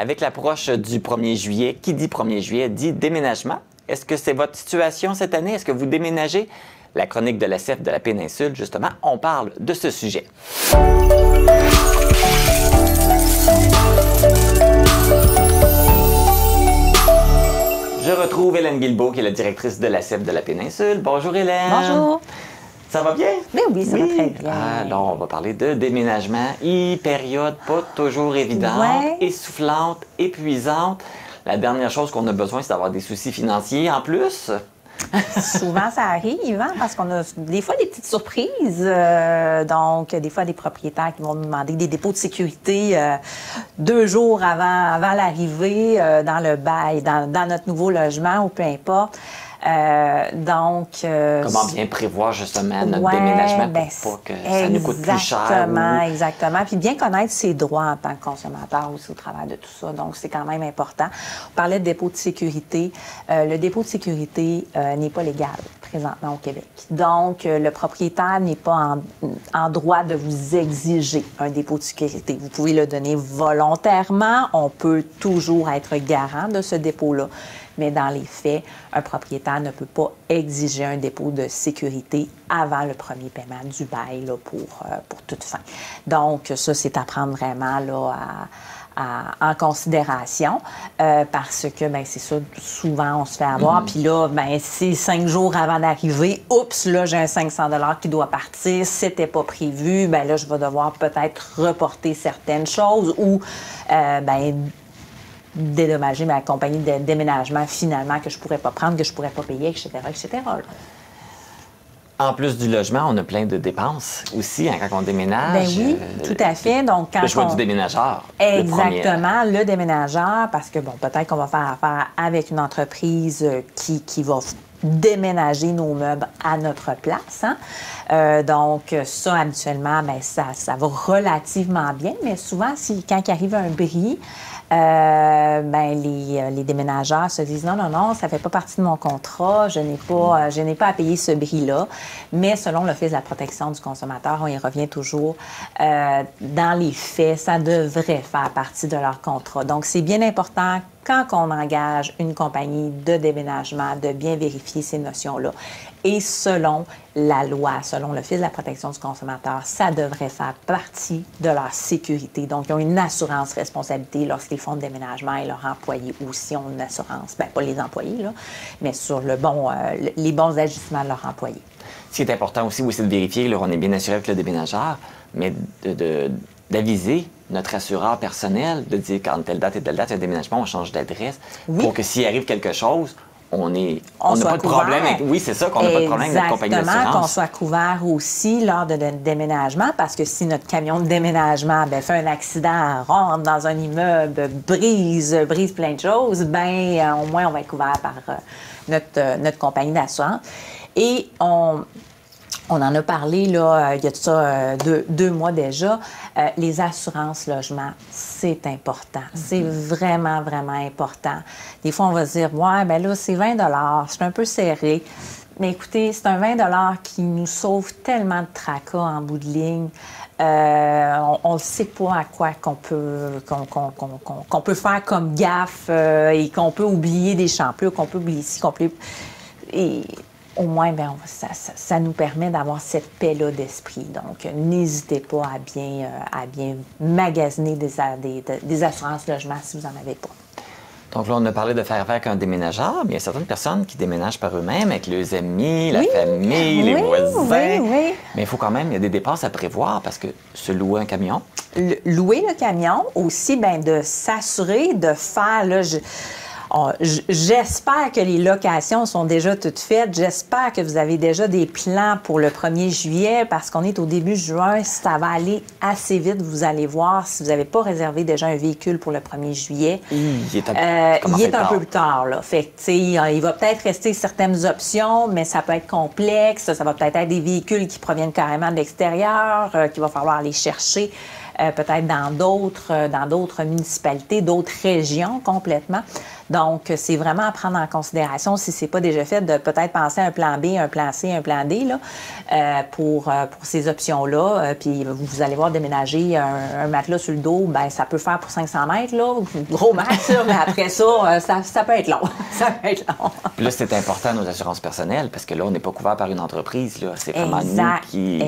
Avec l'approche du 1er juillet, qui dit 1er juillet dit déménagement. Est-ce que c'est votre situation cette année? Est-ce que vous déménagez? La chronique de la CEF de la péninsule, justement, on parle de ce sujet. Je retrouve Hélène Guilbeault, qui est la directrice de la CEF de la péninsule. Bonjour Hélène. Bonjour. Ça va bien? Oui, ça va très bien. Alors, on va parler de déménagement. Période pas toujours évidente, essoufflante, épuisante. La dernière chose qu'on a besoin, c'est d'avoir des soucis financiers en plus. Souvent, ça arrive, hein, parce qu'on a des fois des petites surprises. Donc, des fois, des propriétaires qui vont nous demander des dépôts de sécurité 2 jours avant l'arrivée dans le bail, dans notre nouveau logement ou peu importe. Comment bien prévoir justement notre déménagement pour pas que ça nous coûte plus cher? Exactement. Puis bien connaître ses droits en tant que consommateur aussi au travers de tout ça. Donc, c'est quand même important. On parlait de dépôt de sécurité. Le dépôt de sécurité n'est pas légal présentement au Québec. Donc, le propriétaire n'est pas en droit de vous exiger un dépôt de sécurité. Vous pouvez le donner volontairement. On peut toujours être garant de ce dépôt-là. Mais dans les faits, un propriétaire ne peut pas exiger un dépôt de sécurité avant le premier paiement du bail là, pour toute fin. Donc, ça, c'est à prendre vraiment là, en considération parce que, bien, c'est ça, souvent, on se fait avoir. Puis là, bien, c'est 5 jours avant d'arriver. Oups, là, j'ai un 500 $ qui doit partir. C'était pas prévu. Bien, là, je vais devoir peut-être reporter certaines choses ou, bien, dédommager ma compagnie de déménagement finalement que je pourrais pas prendre, que je pourrais pas payer, etc., etc. En plus du logement, on a plein de dépenses aussi hein, quand on déménage. Bien oui, tout à fait. Donc, quand le choix du déménageur. Exactement, le déménageur, parce que, bon, peut-être qu'on va faire affaire avec une entreprise qui va déménager nos meubles à notre place. Hein? Donc, ça, habituellement, bien, ça va relativement bien, mais souvent, quand il arrive un bris, ben, les déménageurs se disent non, ça fait pas partie de mon contrat, je n'ai pas à payer ce bris-là. Mais selon l'Office de la protection du consommateur, on y revient toujours. Dans les faits, ça devrait faire partie de leur contrat. Donc, c'est bien important quand on engage une compagnie de déménagement, de bien vérifier ces notions-là. Et selon la loi, selon l'Office de la protection du consommateur, ça devrait faire partie de leur sécurité. Donc, ils ont une assurance responsabilité lorsqu'ils font le déménagement et leurs employés aussi ont une assurance. Bien, pas les employés, là, mais sur les bons agissements de leurs employés. Ce qui est important aussi, c'est de vérifier, là, on est bien assuré avec le déménageur, mais d'aviser notre assureur personnel, de dire qu'en telle date et telle date, il y a un déménagement, on change d'adresse, pour que s'il arrive quelque chose, on n'a pas de problème avec... Oui, c'est ça, qu'on n'a pas de problème avec notre compagnie d'assurance. Exactement, qu'on soit couvert aussi lors de notre déménagement, parce que si notre camion de déménagement fait un accident, rentre dans un immeuble, brise plein de choses, bien, au moins, on va être couvert par notre compagnie d'assurance. Et on en a parlé, là, il y a de ça 2 mois déjà. Les assurances logement, c'est important. C'est vraiment, vraiment important. Des fois, on va se dire, ouais, bien là, c'est 20 $, c'est un peu serré. Mais écoutez, c'est un 20 $ qui nous sauve tellement de tracas en bout de ligne. On ne sait pas à quoi qu'on peut faire comme gaffe et qu'on peut oublier des champlures, qu'on peut oublier ici, qu'on peut... Et au moins, bien, ça nous permet d'avoir cette paix-là d'esprit. Donc, n'hésitez pas à bien magasiner des assurances logement si vous n'en avez pas. Donc là, on a parlé de faire affaire avec un déménageur, mais il y a certaines personnes qui déménagent par eux-mêmes, avec leurs amis, la famille, les voisins. Oui. Mais il faut quand même, il y a des dépenses à prévoir parce que se louer un camion. Louer le camion, aussi, bien, de s'assurer de faire... Là, j'espère que les locations sont déjà toutes faites. J'espère que vous avez déjà des plans pour le 1er juillet parce qu'on est au début juin. Ça va aller assez vite. Vous allez voir si vous n'avez pas réservé déjà un véhicule pour le 1er juillet. Il est un peu plus tard. Là. Fait que, il va peut-être rester certaines options, mais ça peut être complexe. Ça va peut-être être des véhicules qui proviennent carrément de l'extérieur, qu'il va falloir aller chercher. peut-être dans d'autres municipalités, d'autres régions complètement. Donc, c'est vraiment à prendre en considération, si ce n'est pas déjà fait, de peut-être penser à un plan B, un plan C, un plan D là, pour ces options-là. Puis, vous allez voir, déménager un matelas sur le dos, bien, ça peut faire pour 500 mètres, là, gros max, là, mais après ça, ça peut être long. Ça peut être long. Puis là, c'est important, nos assurances personnelles, parce que là, on n'est pas couvert par une entreprise. Là. C'est vraiment nous qui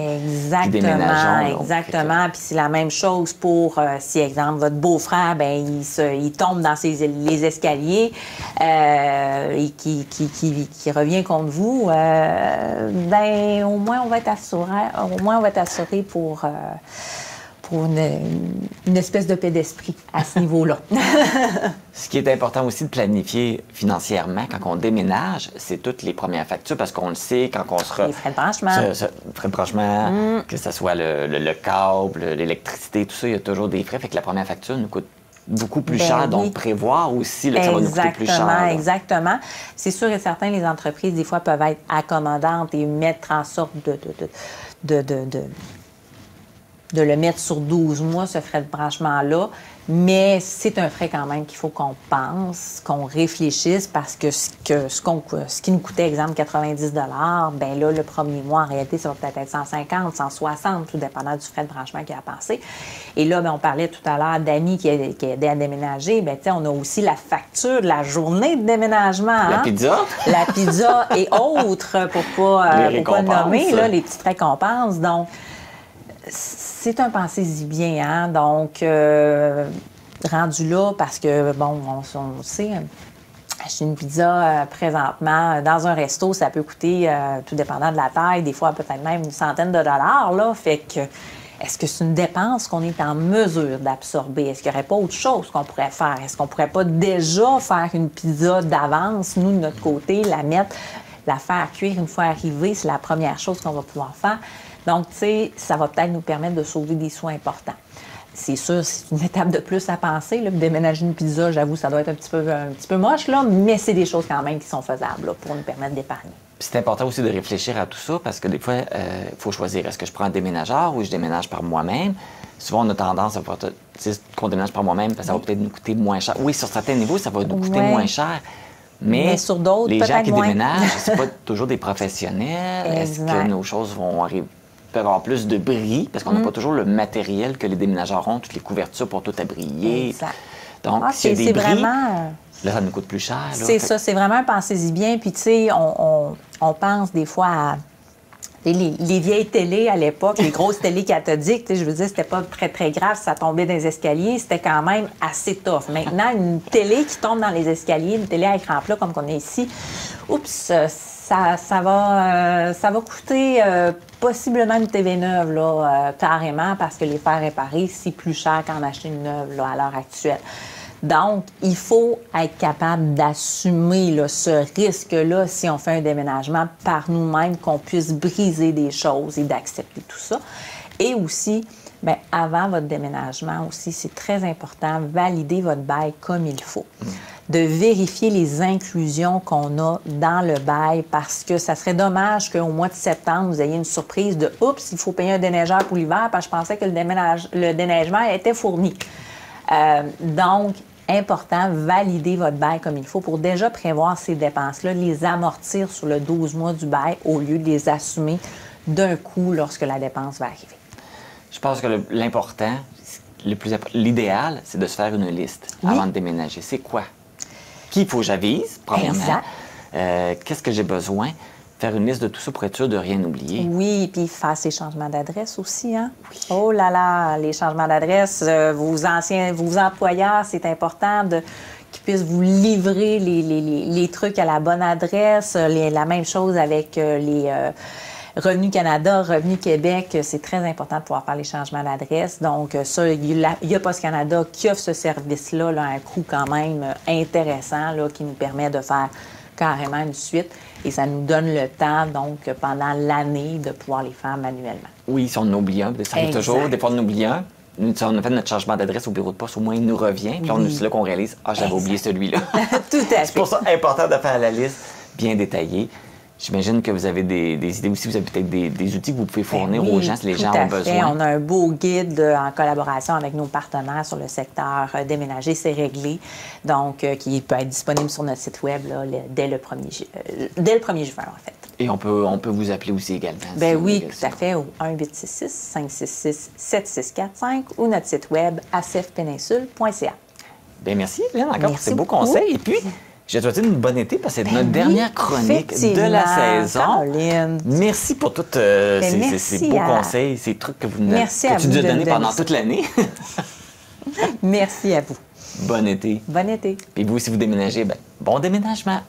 déménageons. Donc, exactement. Puis c'est la même chose pour, si, exemple, votre beau-frère, ben il tombe dans les escaliers et qui revient contre vous, ben au moins on va être assuré pour une espèce de paix d'esprit à ce niveau-là. Ce qui est important aussi de planifier financièrement quand on déménage, c'est toutes les premières factures, parce qu'on le sait, quand on sera... Les frais de branchement. Frais de branchement, que ce soit le câble, l'électricité, tout ça, il y a toujours des frais. Fait que la première facture nous coûte beaucoup plus cher, donc prévoir aussi là, que ça va nous coûter plus cher. Là. Exactement. C'est sûr et certain, les entreprises, des fois, peuvent être accommodantes et mettre en sorte de le mettre sur 12 mois, ce frais de branchement-là. Mais c'est un frais quand même qu'il faut qu'on pense, qu'on réfléchisse, parce que ce qui nous coûtait, exemple, 90 bien là, le premier mois, en réalité, ça va peut-être être 150, 160, tout dépendant du frais de branchement qu'il y a à passer. Et là, bien, on parlait tout à l'heure d'Annie qui a aidé à déménager. Bien, on a aussi la facture de la journée de déménagement. La pizza. La pizza et autres, pour pas nommer, là, les petites récompenses. Donc, c'est un pensez-y bien, hein? Donc, rendu là, parce que, bon, on sait, acheter une pizza présentement dans un resto, ça peut coûter, tout dépendant de la taille, des fois peut-être même une centaine de dollars, là. Fait que, est-ce que c'est une dépense qu'on est en mesure d'absorber? Est-ce qu'il n'y aurait pas autre chose qu'on pourrait faire? Est-ce qu'on pourrait pas déjà faire une pizza d'avance, nous, de notre côté, la faire cuire une fois arrivée? C'est la première chose qu'on va pouvoir faire. Donc, tu sais, ça va peut-être nous permettre de sauver des sous importants. C'est sûr, c'est une étape de plus à penser. Là, déménager une pizza, j'avoue, ça doit être un petit peu moche, là, mais c'est des choses quand même qui sont faisables là, pour nous permettre d'épargner. C'est important aussi de réfléchir à tout ça, parce que des fois, il faut choisir. Est-ce que je prends un déménageur ou je déménage par moi-même? Souvent, on a tendance à qu'on déménage par moi-même, parce que ça va peut-être nous coûter moins cher. Oui, sur certains niveaux, ça va nous coûter moins cher. Mais sur d'autres, les gens qui moins. déménagent, c'est pas toujours des professionnels. Est-ce que nos choses vont arriver? Peuvent avoir plus de bris, parce qu'on n'a pas toujours le matériel que les déménageurs ont, toutes les couvertures pour tout abrier. Exact. Donc, s'il y a des bris, vraiment... là, ça nous coûte plus cher. C'est ça, c'est vraiment un pensez-y bien. Puis, tu sais, on pense des fois à les vieilles télés à l'époque, les grosses télés cathodiques, je veux dire, c'était pas très, très grave, ça tombait dans les escaliers, c'était quand même assez tough. Maintenant, une télé qui tombe dans les escaliers, une télé à écran plat comme qu'on a ici, oups, ça va coûter possiblement une TV neuve, là, carrément, parce que les faire réparer, c'est plus cher qu'en acheter une neuve là, à l'heure actuelle. Donc, il faut être capable d'assumer là, ce risque-là si on fait un déménagement par nous-mêmes, qu'on puisse briser des choses et d'accepter tout ça. Et aussi, bien, avant votre déménagement aussi, c'est très important, valider votre bail comme il faut. De vérifier les inclusions qu'on a dans le bail, parce que ça serait dommage qu'au mois de septembre, vous ayez une surprise de « Oups, il faut payer un déneigeur pour l'hiver parce que je pensais que le déneigement était fourni. » Donc, important, valider votre bail comme il faut pour déjà prévoir ces dépenses-là, les amortir sur le 12 mois du bail au lieu de les assumer d'un coup lorsque la dépense va arriver. Je pense que l'important, l'idéal, c'est de se faire une liste avant de déménager. C'est quoi? Qui il faut que j'avise, premièrement? Qu'est-ce que j'ai besoin? Faire une liste de tout ça pour être sûr de rien oublier. Oui, puis faire ces changements d'adresse aussi, hein? Oui. Oh là là, les changements d'adresse, vos employeurs, c'est important qu'ils puissent vous livrer les trucs à la bonne adresse. La même chose avec les Revenu Canada, Revenu Québec, c'est très important de pouvoir faire les changements d'adresse. Donc, ça, il y a Poste Canada qui offre ce service-là là, à un coût quand même intéressant, là, qui nous permet de faire carrément une suite. Et ça nous donne le temps, donc, pendant l'année, de pouvoir les faire manuellement. Oui, si on en oublie un, ça arrive toujours. Des fois, on en oublie un. Si on a fait notre changement d'adresse au bureau de poste, au moins, il nous revient. Puis c'est là qu'on réalise, j'avais oublié celui-là. Tout à fait. C'est pour ça important de faire la liste bien détaillée. J'imagine que vous avez des idées aussi, vous avez peut-être des outils que vous pouvez fournir oui, aux gens si les gens ont besoin. On a un beau guide en collaboration avec nos partenaires sur le secteur déménager, c'est réglé, donc qui peut être disponible sur notre site web là, dès le 1er juin, en fait. Et on peut vous appeler aussi également. Ben oui, tout à fait, au 1-866-566-7645 ou notre site web acfpeninsule.ca. Bien, merci, Hélène, encore pour ces beaux conseils. Et puis, je te souhaite une bonne été parce que c'est notre dernière chronique de la saison. Caroline. Merci pour tous ces beaux conseils, ces trucs que tu nous as donnés pendant toute l'année. Merci à vous. Bon été. Bon été. Et vous, si vous déménagez, bon déménagement.